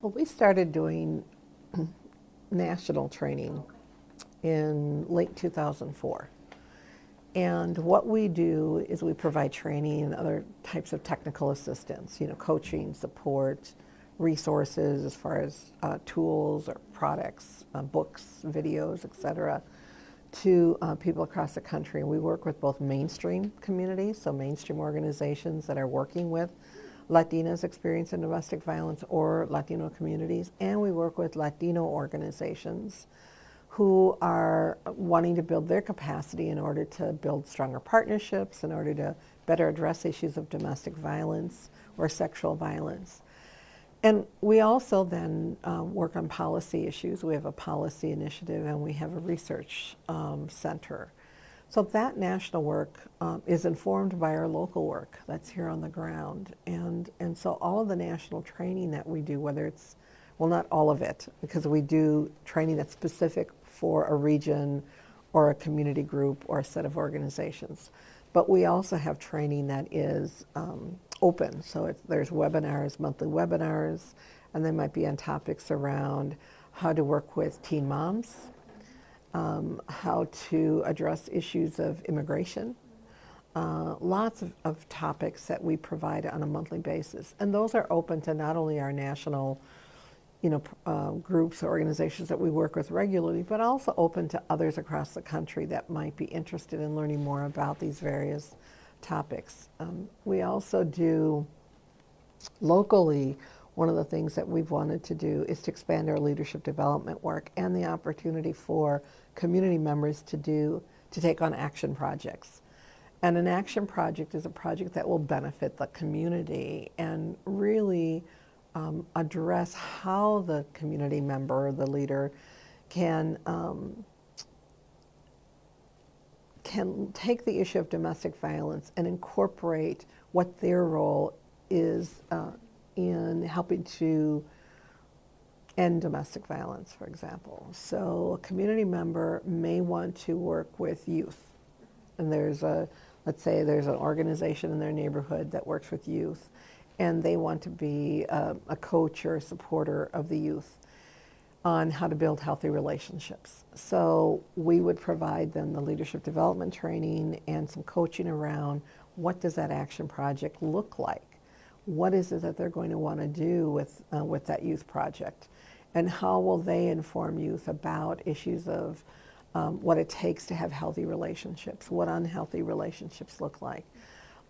Well, we started doing national training in late 2004. And what we do is we provide training and other types of technical assistance, coaching, support, resources as far as tools or products, books, videos, etc., to people across the country. And we work with both mainstream communities, so mainstream organizations that are working with Latinas experiencing domestic violence or Latino communities, and we work with Latino organizations who are wanting to build their capacity in order to build stronger partnerships, in order to better address issues of domestic violence or sexual violence. And we also then work on policy issues. We have a policy initiative and we have a research center. So that national work is informed by our local work that's here on the ground. And so all of the national training that we do, whether it's, well, not all of it, because we do training that's specific for a region or a community group or a set of organizations. But we also have training that is open. So there's webinars, monthly webinars, and they might be on topics around how to work with teen moms, how to address issues of immigration, lots of topics that we provide on a monthly basis. And those are open to not only our national groups or organizations that we work with regularly, but also open to others across the country that might be interested in learning more about these various topics. We also do locally, one of the things that we've wanted to do is to expand our leadership development work and the opportunity for community members to take on action projects. And an action project is a project that will benefit the community and really address how the community member or the leader can take the issue of domestic violence and incorporate what their role is in helping to end domestic violence, for example. So a community member may want to work with youth. And let's say there's an organization in their neighborhood that works with youth, and they want to be a coach or a supporter of the youth on how to build healthy relationships. So we would provide them the leadership development training and some coaching around what does that action project look like? What is it that they're going to want to do with that youth project? And how will they inform youth about issues of what it takes to have healthy relationships, what unhealthy relationships look like.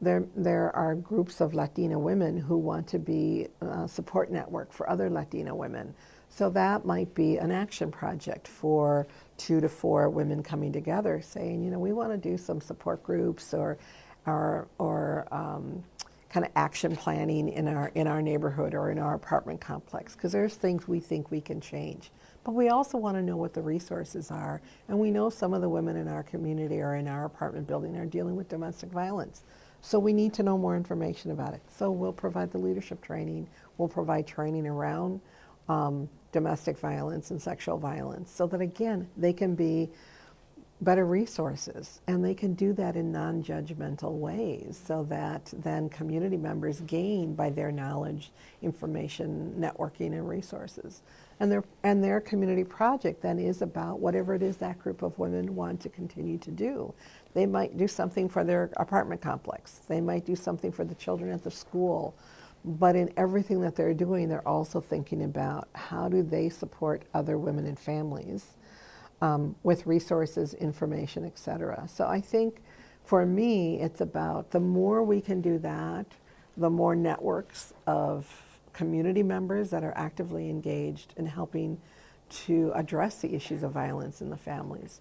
There are groups of Latina women who want to be a support network for other Latina women. So that might be an action project for 2 to 4 women coming together saying, we want to do some support groups or kind of action planning in our neighborhood or in our apartment complex, because there's things we think we can change. But we also want to know what the resources are. And we know some of the women in our community or in our apartment building are dealing with domestic violence. So we need to know more information about it. So we'll provide the leadership training. We'll provide training around domestic violence and sexual violence so that, again, they can be better resources, and they can do that in non-judgmental ways so that then community members gain by their knowledge, information, networking, and resources. And their community project then is about whatever it is that group of women want to continue to do. They might do something for their apartment complex. They might do something for the children at the school. But in everything that they're doing, they're also thinking about how do they support other women and families with resources, information, etc. So I think for me, it's about the more we can do that, the more networks of community members that are actively engaged in helping to address the issues of violence in the families.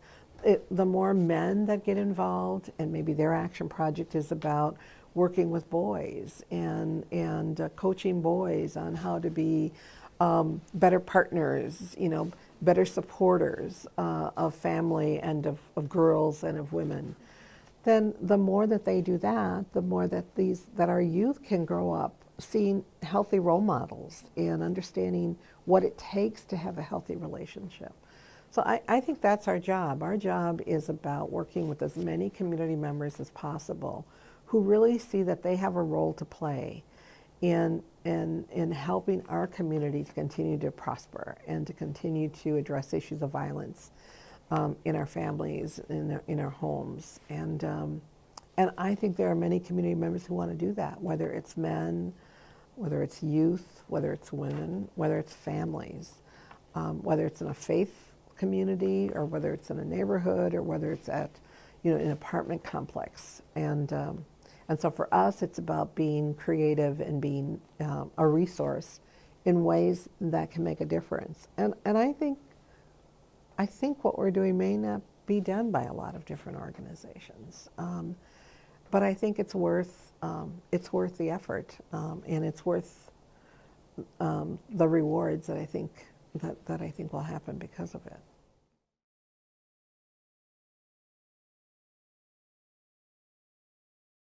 The more men that get involved, and maybe their action project is about working with boys and coaching boys on how to be better partners, better supporters of family and of girls and of women, then the more that they do that, the more that our youth can grow up seeing healthy role models and understanding what it takes to have a healthy relationship. So I think that's our job. Our job is about working with as many community members as possible who really see that they have a role to play in in helping our community to continue to prosper and to continue to address issues of violence in our families, in our homes. And I think there are many community members who want to do that, whether it's men, whether it's youth, whether it's women, whether it's families, whether it's in a faith community or whether it's in a neighborhood or whether it's at, an apartment complex. And so for us, it's about being creative and being a resource in ways that can make a difference. And I think what we're doing may not be done by a lot of different organizations, but I think it's worth the effort, and it's worth the rewards that I think will happen because of it.